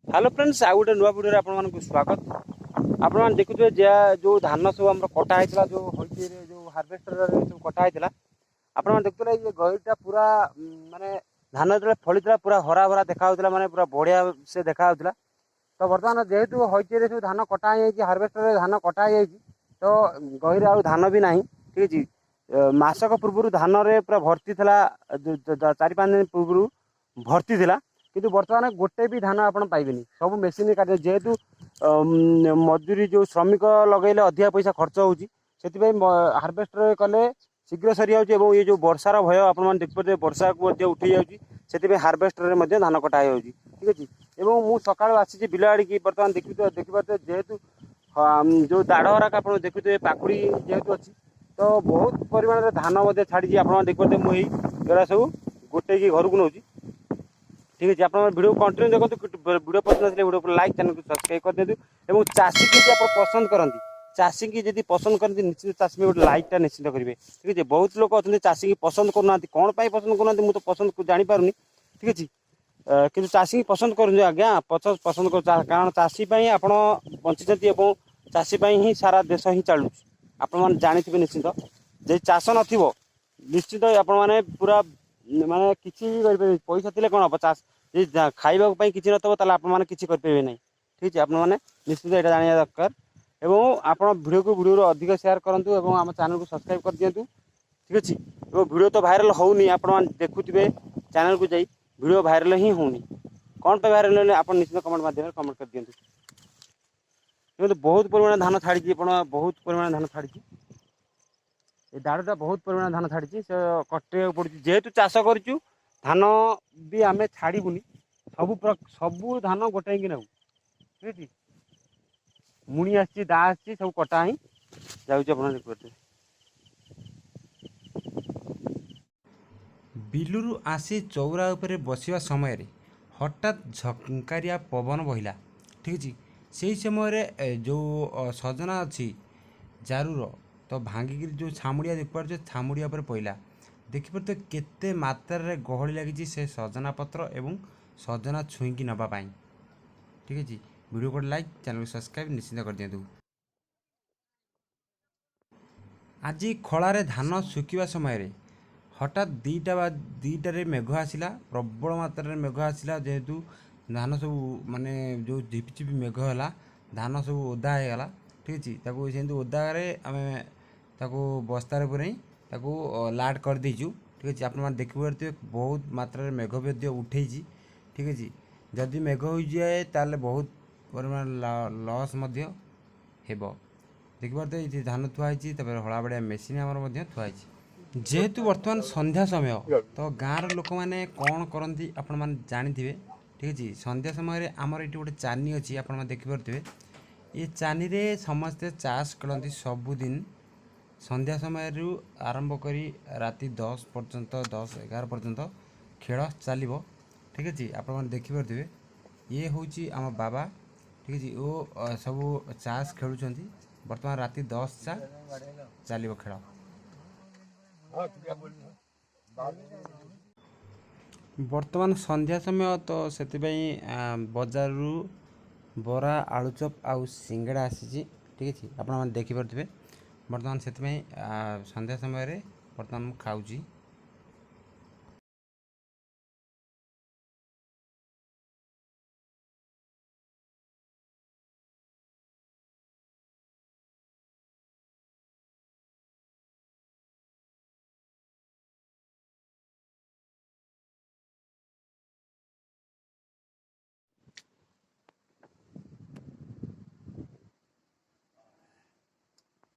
Hello friends आउ गोटे नुआ वीडियो आपको स्वागत। आपने देखुए जो धान सब आम कटा होता जो जो हार्वेस्टर सब कटा होता आपने देखुए ये गईटा पूरा माने धान जो फली पूरा हरा भरा देखा माने पूरा बढ़िया से देखा तो बर्तमान जेहेतु हईचे सब धान कटा हार्वेस्टर धान कटा तो गईरे आ धान भी ना ठीक है। मासक पूर्व धान में पूरा भर्ती था 4-5 दिन पूर्व भर्ती था किंतु बर्तमान गोटे भी धान आप पाइबे सब मेसीन काट जेहेतु मजूरी जो श्रमिक लगेले अधिका पैसा खर्च होती हार्वेस्टर कले शीघ्र सरी जाऊँ ये जो वर्षार भय आप देखिए वर्षा को उठे जाऊँगी हार्वेस्टर में धान कटा ठीक अच्छे। एवं मुझ सका आसी बिल आड़ी बर्तमान देखिए जेहेतु जो दाढ़ आप देखुए पाकुड़ी जेहेतु अच्छी तो बहुत परिमाण में धान छाड़ी आप देखिए मुझे सब गोटे घर को नौ ठीक है। आप वीडियो कंटिन्यू देखो वीडियो पसंद आसे वीडियो लाइक चैनल को सब्सक्राइब कर दिखाँ और चाषी की आप पसंद करती चाषी की जब पसंद करती निश्चित चाषी गोटे लाइकटा निश्चित करेंगे ठीक है। बहुत लोग अच्छा चाषी की पसंद करना कौन पसंद करना मुझे तो पसंद जापारूनी ठीक अच्छे कि चाषी की पसंद कर आज्ञा पसंद कर कारण चाषी आप बंची चाषी ही सारा देश ही चलू आप जानते निश्चित जे चाष न निश्चित आप पूरा माने किसी पैसा थे कौन हम चाष खावाई किसी नतल आप किसी करेंगे ना ठीक है। आपने निश्चित यहाँ जाना दरकार एवं आप वीडियो को वीडियो अधिक शेयर करूँ और आम चैनल को सब्सक्राइब कर दिंतु ठीक अच्छे। वीडियो तो भाइराल होनी आप देखुए चैनल को जाई वीडियो भाइराल ही होनी कौन पे भाइराल होने आप निश्चित कमेंट माध्यम कमेंट कर दिंतु। बहुत परिमाण धान छाड़ी बहुत परिमाण धान छाड़ी ये दाड़टा बहुत परिमाण धान छाड़ी से कटे पड़ी जेहेतु चाष करूँ धान भी आम छाड़बूनी सबू धान गोटाई कि नौ ठीक है। मुणी आसी दा आसी सब कटा ही जाऊँगी बिलुरु आसी चौरा उपरे बसिवा समय हठात झंकारिया पवन बहिला ठीक अच्छे से समय जो सजना अच्छी जारूर तो भांगिक जो छामुड़िया देखिए छामुड़िया पर पड़ा देखिए तो केते मात्रा गहली लगी से सजना पत्र एवं सजना छुईकी नापी ठीक अच्छे। वीडियो को लाइक चैनल को सब्सक्राइब निश्चित कर दिंतु। आज खलारे धान सुखा समय हठात दुईटारे मेघ आसला प्रबल मात्रा मेघ आसला जेहेतु धान सब माने जो झिपिझिपि मेघ है धान सब ओदा होगा ठीक अच्छे सेमती ओदारे आम बस्तार पूरे लाड कर देचु ठीक अच्छे। आप देखिए बहुत मात्रा मेघ भी उठे ठीक अच्छे जदि मेघ हो जाए ताले बहुत परिमाण लॉस हेब देखिए ये धान थुआई हला बड़िया मेसीन आमर थुआई जेहेतु बर्तमान संध्या समय तो गाँव लोक मैंने कौन करती आपण जानते ठीक अच्छे। संध्या समय आमर ये गोटे चानी अच्छी आप देखिपे ये चानी रे समस्ते चाष करती सबुदिन संध्या समय आरंभ करी राति 10 पर्यंत 10-11 पर्यंत खेल चलो ठीक अच्छे। आप देखिपे ये हूँ आम बाबा ठीक अच्छे वो सब चाष खेलुं बर्तमान राति 10 टा चलो खेल बर्तमान संध्या समय तो से बजार बरा आलुचप आउ सिंगड़ा आसी ठीक अच्छे। आप देखिपे बर्तमान से संध्या समय बर्तमान खाऊँ।